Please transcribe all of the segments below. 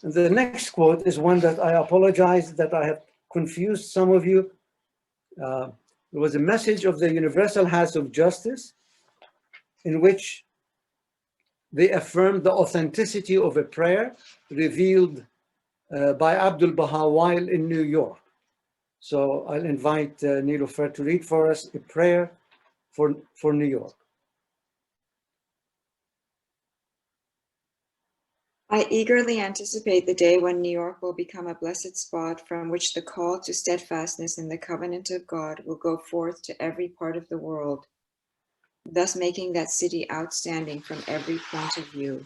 And the next quote is one that I apologize that I have confused some of you. It was a message of the Universal House of Justice in which they affirmed the authenticity of a prayer revealed by Abdul Baha while in New York. So I'll invite Nilofer to read for us a prayer for New York. I eagerly anticipate the day when New York will become a blessed spot from which the call to steadfastness in the covenant of God will go forth to every part of the world, thus making that city outstanding from every point of view.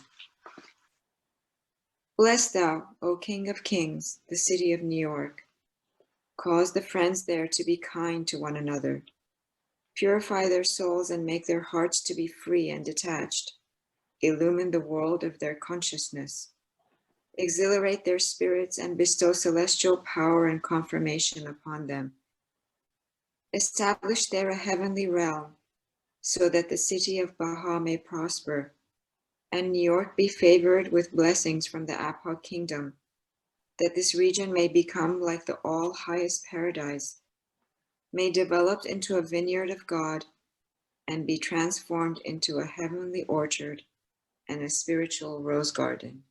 Bless thou, O King of Kings, the city of New York. Cause the friends there to be kind to one another. Purify their souls and make their hearts to be free and detached. Illumine the world of their consciousness. Exhilarate their spirits and bestow celestial power and confirmation upon them. Establish there a heavenly realm, so that the city of Baha may prosper, and New York be favored with blessings from the Abha kingdom, that this region may become like the all-highest paradise, may develop into a vineyard of God, and be transformed into a heavenly orchard and a spiritual rose garden.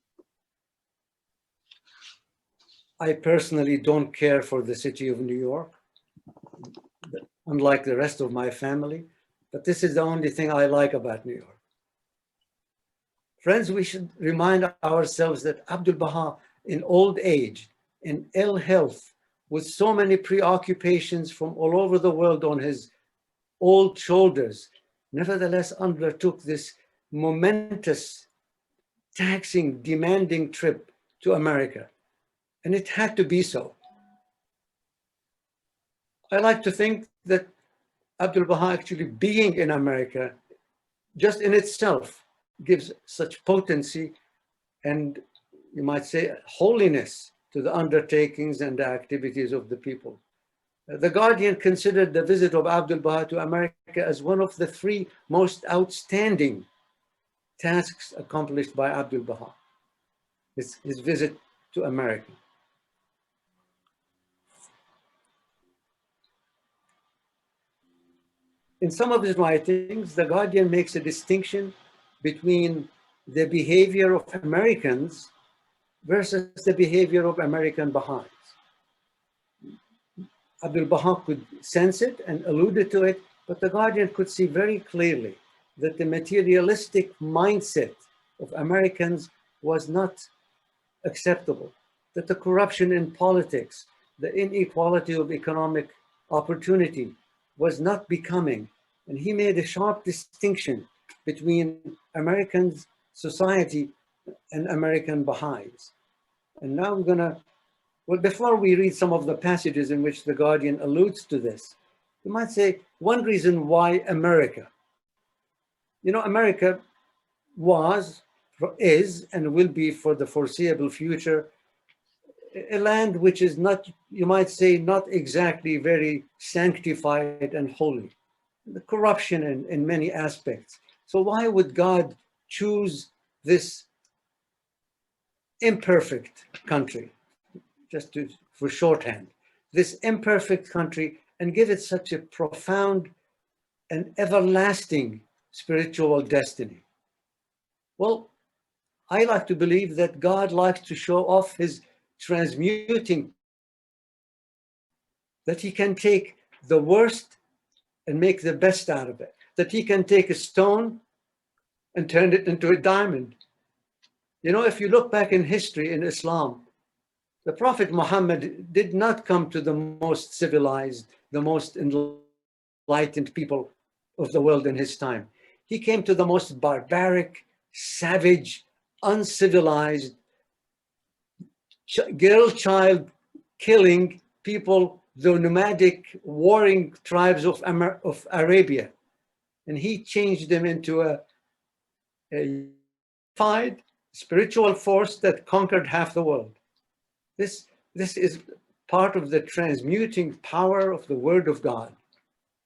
I personally don't care for the city of New York, unlike the rest of my family, but this is the only thing I like about New York. Friends, we should remind ourselves that Abdul Baha, in old age, in ill health, with so many preoccupations from all over the world on his old shoulders, nevertheless undertook this momentous, taxing, demanding trip to America. And it had to be so. I like to think that Abdul Baha actually being in America, just in itself, gives such potency and, you might say, holiness to the undertakings and the activities of the people. The Guardian considered the visit of Abdul Baha to America as one of the 3 most outstanding tasks accomplished by Abdul Baha, his visit to America. In some of his writings, the Guardian makes a distinction between the behavior of Americans versus the behavior of American Baha'is. Abdul Baha could sense it and alluded to it, but the Guardian could see very clearly that the materialistic mindset of Americans was not acceptable, that the corruption in politics, the inequality of economic opportunity was not becoming. And he made a sharp distinction between American society and American Baha'is. And now I'm gonna, well, before we read some of the passages in which the Guardian alludes to this, you might say one reason why America. You know, America was, is, and will be for the foreseeable future a land which is not, you might say, not exactly very sanctified and holy. The corruption in many aspects. So why would God choose this imperfect country, just for shorthand, this imperfect country, and give it such a profound and everlasting spiritual destiny? Well, I like to believe that God likes to show off his transmuting, that he can take the worst and make the best out of it, that he can take a stone and turn it into a diamond. You know, if you look back in history in Islam, the Prophet Muhammad did not come to the most civilized, the most enlightened people of the world in his time. He came to the most barbaric, savage, uncivilized, girl child killing people, the nomadic warring tribes of Arabia. And he changed them into a unified spiritual force that conquered half the world. This is part of the transmuting power of the Word of God,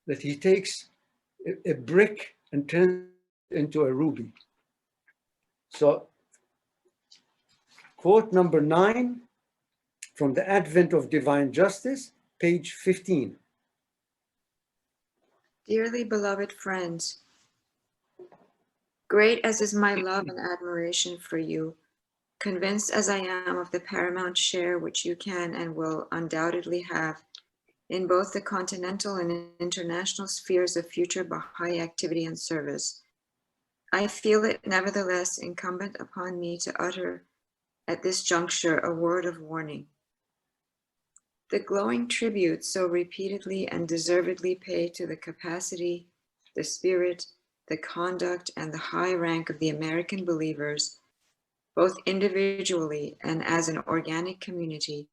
that he takes a brick and turns it into a ruby. So Quote number 9 from The Advent of Divine Justice, page 15. Dearly beloved friends, great as is my love and admiration for you, convinced as I am of the paramount share which you can and will undoubtedly have in both the continental and international spheres of future Baha'i activity and service, I feel it nevertheless incumbent upon me to utter at this juncture a word of warning. The glowing tribute so repeatedly and deservedly paid to the capacity, the spirit, the conduct, and the high rank of the American believers, both individually and as an organic community,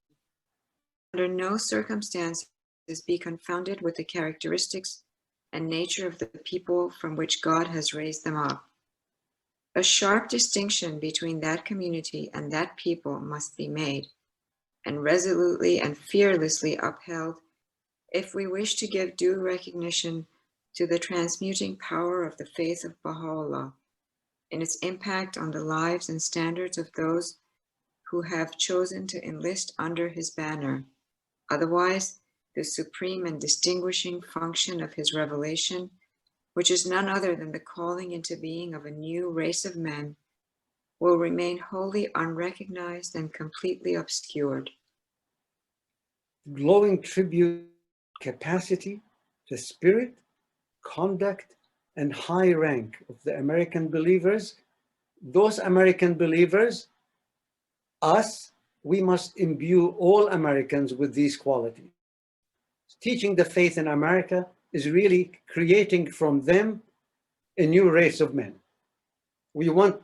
under no circumstances be confounded with the characteristics and nature of the people from which God has raised them up. A sharp distinction between that community and that people must be made, and resolutely and fearlessly upheld if we wish to give due recognition to the transmuting power of the faith of Baha'u'llah in its impact on the lives and standards of those who have chosen to enlist under his banner. Otherwise, the supreme and distinguishing function of his revelation, which is none other than the calling into being of a new race of men, will remain wholly unrecognized and completely obscured. Glowing tribute, capacity, the spirit, conduct, and high rank of the American believers. Those American believers, us, we must imbue all Americans with these qualities. Teaching the faith in America is really creating from them a new race of men. We want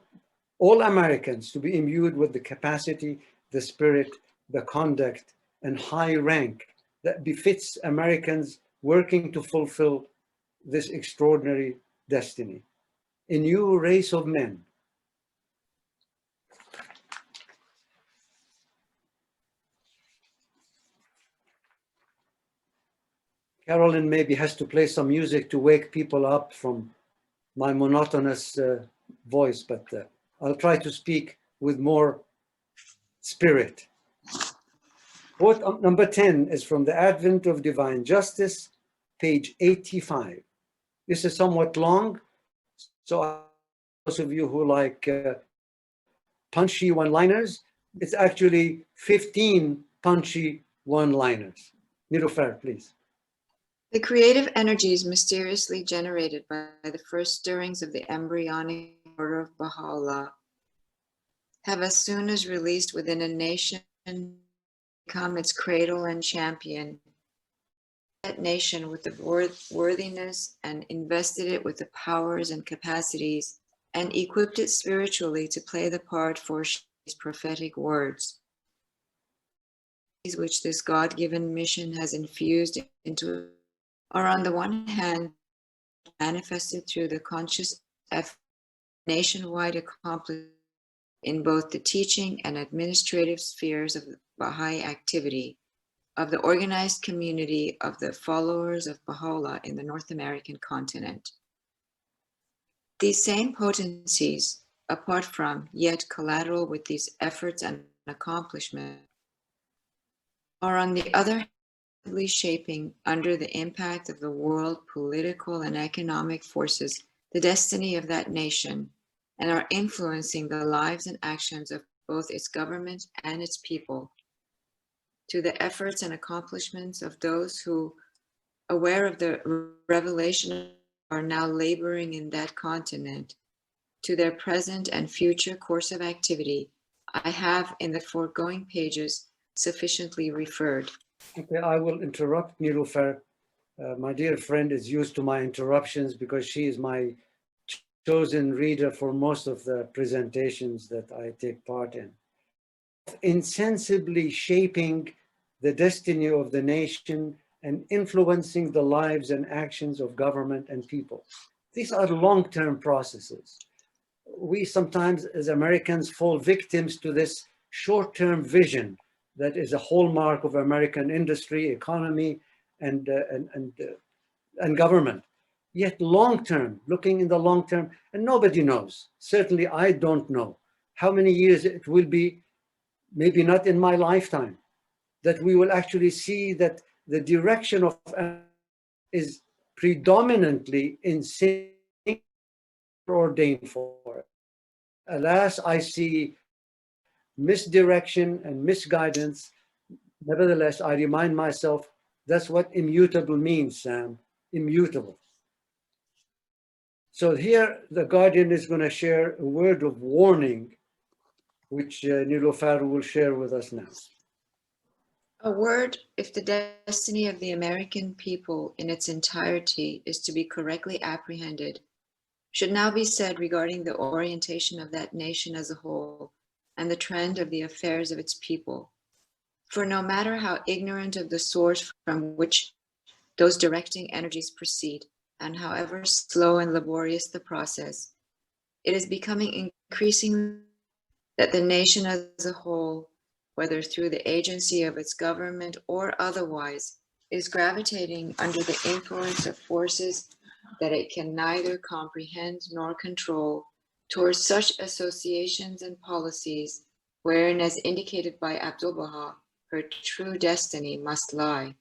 all Americans to be imbued with the capacity, the spirit, the conduct, and high rank that befits Americans working to fulfill this extraordinary destiny. A new race of men. Carolyn maybe has to play some music to wake people up from my monotonous voice, but I'll try to speak with more spirit. Quote number 10 is from The Advent of Divine Justice, page 85. This is somewhat long, so those of you who like punchy one-liners, it's actually 15 punchy one-liners. Niloufar, please. The creative energies mysteriously generated by the first stirrings of the embryonic order of Baha'u'llah have, as soon as released within a nation, become its cradle and champion. That nation with the worthiness and invested it with the powers and capacities and equipped it spiritually to play the part for these prophetic words, which this God-given mission has infused into are on the one hand manifested through the conscious effort nationwide accomplished in both the teaching and administrative spheres of Baha'i activity of the organized community of the followers of Baha'u'llah in the North American continent. These same potencies, apart from, yet collateral with these efforts and accomplishments, are on the other hand shaping, under the impact of the world political and economic forces, the destiny of that nation, and are influencing the lives and actions of both its government and its people, to the efforts and accomplishments of those who, aware of the revelation, are now laboring in that continent, to their present and future course of activity, I have in the foregoing pages sufficiently referred. Okay, I will interrupt Niloufar. My dear friend is used to my interruptions because she is my chosen reader for most of the presentations that I take part in. Insensibly shaping the destiny of the nation and influencing the lives and actions of government and people. These are long-term processes. We sometimes, as Americans, fall victims to this short-term vision that is a hallmark of American industry, economy, and government. Yet long-term, looking in the long-term, and nobody knows. Certainly I don't know how many years it will be maybe not in my lifetime, that we will actually see that the direction of is predominantly in sin ordained for. Alas, I see misdirection and misguidance. Nevertheless, I remind myself that's what immutable means, Sam. Immutable. So here, the Guardian is going to share a word of warning, which Niloufar will share with us now. A word, if the destiny of the American people in its entirety is to be correctly apprehended, should now be said regarding the orientation of that nation as a whole and the trend of the affairs of its people. For no matter how ignorant of the source from which those directing energies proceed, and however slow and laborious the process, it is becoming increasingly that the nation as a whole, whether through the agency of its government or otherwise, is gravitating under the influence of forces that it can neither comprehend nor control towards such associations and policies wherein, as indicated by Abdu'l-Baha, her true destiny must lie.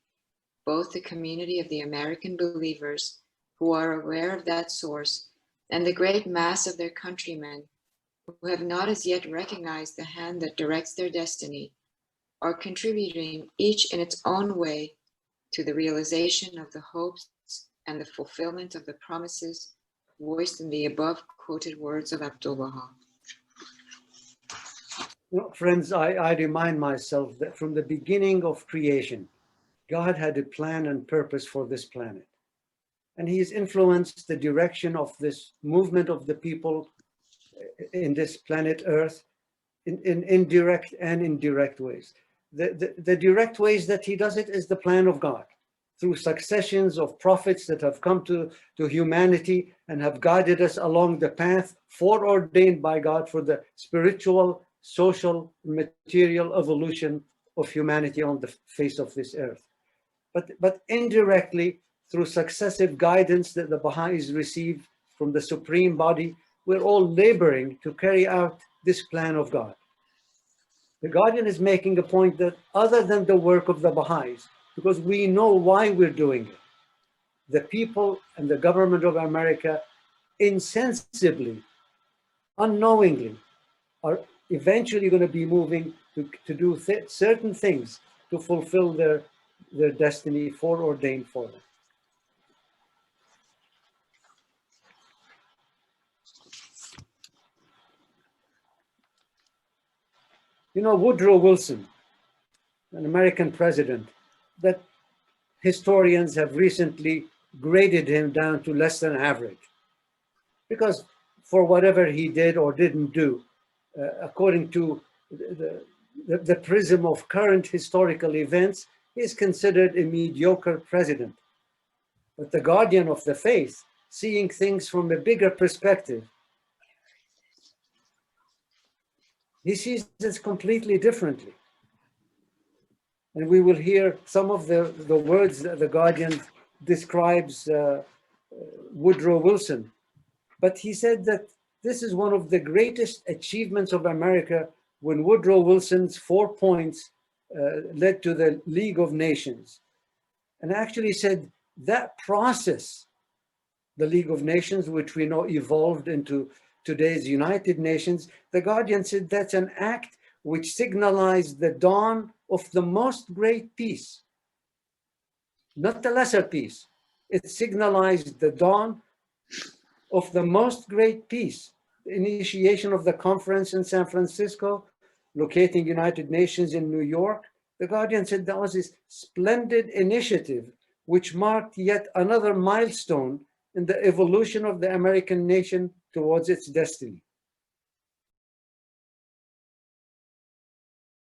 Both the community of the American believers who are aware of that source and the great mass of their countrymen who have not as yet recognized the hand that directs their destiny are contributing each in its own way to the realization of the hopes and the fulfillment of the promises voiced in the above quoted words of Abdu'l-Baha. Friends, I remind myself that from the beginning of creation, God had a plan and purpose for this planet. And he has influenced the direction of this movement of the people in this planet Earth in indirect and indirect ways. The direct ways that he does it is the plan of God, through successions of prophets that have come to humanity and have guided us along the path foreordained by God for the spiritual, social, material evolution of humanity on the face of this earth. But indirectly, through successive guidance that the Baha'is receive from the Supreme Body, we're all laboring to carry out this plan of God. The Guardian is making a point that other than the work of the Baha'is, because we know why we're doing it, the people and the government of America insensibly, unknowingly, are eventually going to be moving to do certain things to fulfill their destiny foreordained for them. You know, Woodrow Wilson, an American president, that historians have recently graded him down to less than average, because for whatever he did or didn't do, according to the prism of current historical events, he is considered a mediocre president. But the Guardian of the Faith, seeing things from a bigger perspective, he sees this completely differently. And we will hear some of the words that the Guardian describes Woodrow Wilson. But he said that this is one of the greatest achievements of America when Woodrow Wilson's 4 points led to the League of Nations. And actually said that process, the League of Nations, which we know evolved into today's United Nations, the Guardian said that's an act which signalized the dawn of the most great peace, not the lesser peace. It signalized the dawn of the most great peace, the initiation of the conference in San Francisco, locating United Nations in New York. The Guardian said that was this splendid initiative which marked yet another milestone in the evolution of the American nation towards its destiny.